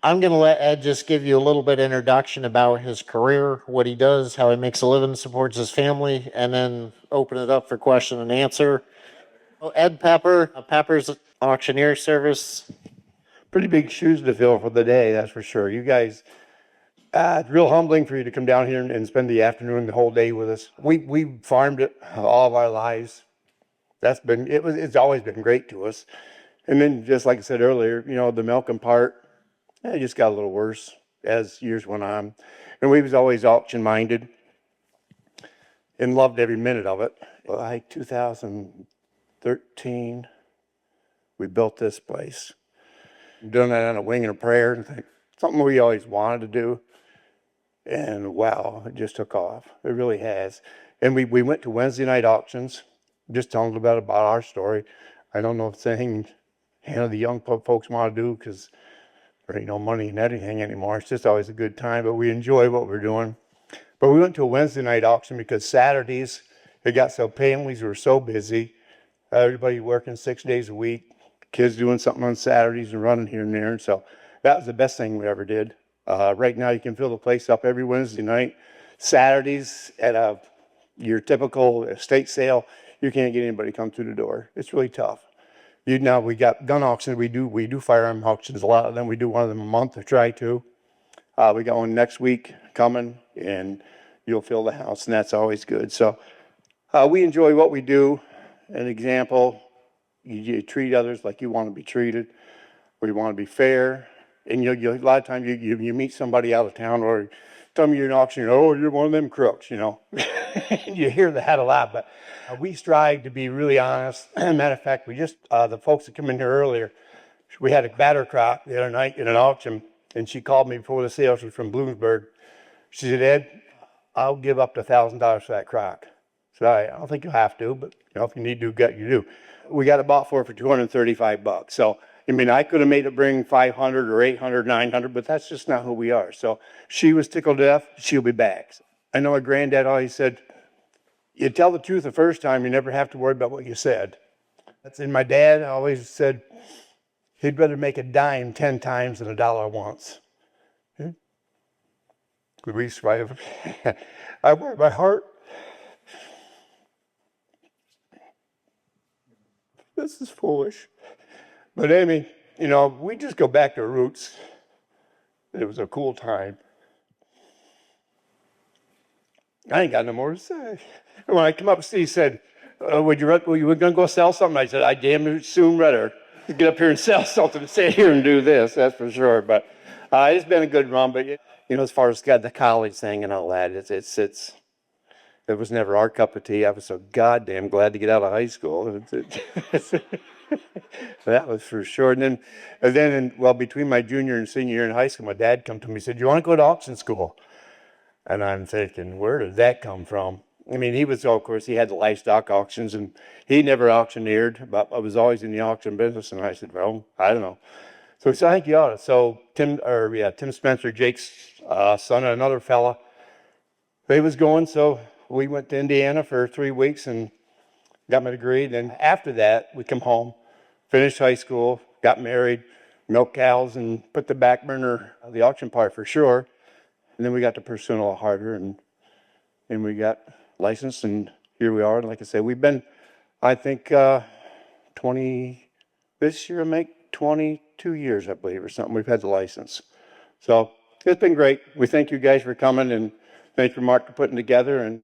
I'm going to let Ed just give you a little bit of introduction about his career, what he does, how he makes a living, supports his family, and then open it up for question and answer. Well, Ed Pepper, Pepper's Auctioneer Service. Pretty big shoes to fill for the day, that's for sure. You guys, it's real humbling for you to come down here and spend the afternoon, the whole day with us. We farmed it all of our lives. It's always been great to us. And then, just like I said earlier, the milking part, it just got a little worse as years went on. And we was always auction minded and loved every minute of it. Like 2013, we built this place. Doing that on a wing and a prayer, and something we always wanted to do. And wow, it just took off. It really has. And we went to Wednesday night auctions, just telling a little bit about our story. I don't know if it's anything the young folks want to do, because there ain't no money in anything anymore. It's just always a good time, but we enjoy what we're doing. But we went to a Wednesday night auction because Saturdays, it got so families were so busy. Everybody working 6 days a week, kids doing something on Saturdays and running here and there. And so that was the best thing we ever did. Right now, you can fill the place up every Wednesday night. Saturdays at your typical estate sale, you can't get anybody to come through the door. It's really tough. Now we got gun auctions. We do firearm auctions. A lot of them. We do one of them a month or try to. We got one next week coming, and you'll fill the house, and that's always good. So we enjoy what we do. An example, you treat others like you want to be treated, or you want to be fair. And a lot of times you meet somebody out of town, or tell me you're an auctioneer, oh, you're one of them crooks, You hear that a lot, but we strive to be really honest. Matter of fact, we just, the folks that come in here earlier, we had a batter crop the other night in an auction, and she called me before the sale. She was from Bloomsburg. She said, Ed, I'll give up to $1,000 for that crock. So I don't think you'll have to, but if you need to, you do. We got it bought for $235. So, I could have made it bring 500 or 800, 900, but that's just not who we are. So she was tickled to death. She'll be back. I know her granddad always said, you tell the truth the first time, you never have to worry about what you said. And my dad always said he'd rather make a dime 10 times than a dollar once. Could we survive? I wear my heart. This is foolish. But Amy, we just go back to our roots. It was a cool time. I ain't got no more to say. And when I come up, Steve said, were you going to go sell something? I said, I damn soon rather get up here and sell something than sit here and do this, that's for sure. But it's been a good run. But, as far as the college thing and all that, it was never our cup of tea. I was so goddamn glad to get out of high school. That was for sure. And then, between my junior and senior year in high school, my dad come to me and said, you want to go to auction school? And I'm thinking, where did that come from? He was, of course, he had the livestock auctions, and he never auctioneered, but I was always in the auction business. And I said, well, I don't know. So he said, I think you ought to. So Tim Spencer, Jake's son, and another fella, they was going. So we went to Indiana for 3 weeks and got my degree. Then after that, we come home, finished high school, got married, milked cows, and put the back burner of the auction part for sure. And then we got to pursue a little harder, and we got licensed, and here we are. And like I said, we've been, I think, this year will make 22 years, I believe, or something. We've had the license. So it's been great. We thank you guys for coming, and thank you, Mark, for putting together. And